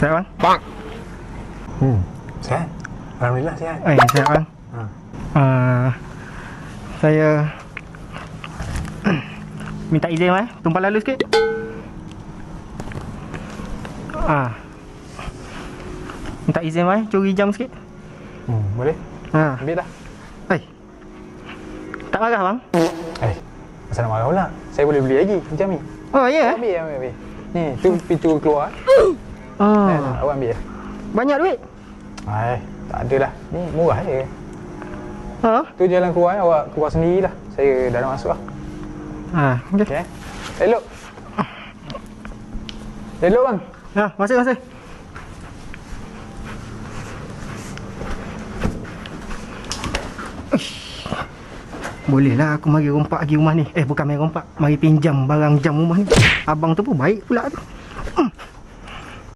Sihat bang? Sihat. Alhamdulillah sihat. Sihat bang. Saya minta izin bang, tumpah lalu sikit. Minta izin bang, curi jam sikit. Boleh. Ambil dah. Tak marah bang? Asal nak marah pula? Saya boleh beli lagi jam ni. Oh ya? Ambil. Ni, tu pintu keluar. Awak ambil. Banyak duit? Tak ada lah. Ni murah je. Tu jalan keluar, awak keluar sendiri lah. Saya dah nak masuk lah. Okey. Elok. Elok bang. Masuk. Boleh lah aku mari rompak pergi rumah ni. Bukan mari rompak, mari pinjam barang jam rumah ni. Abang tu pun baik pula tu.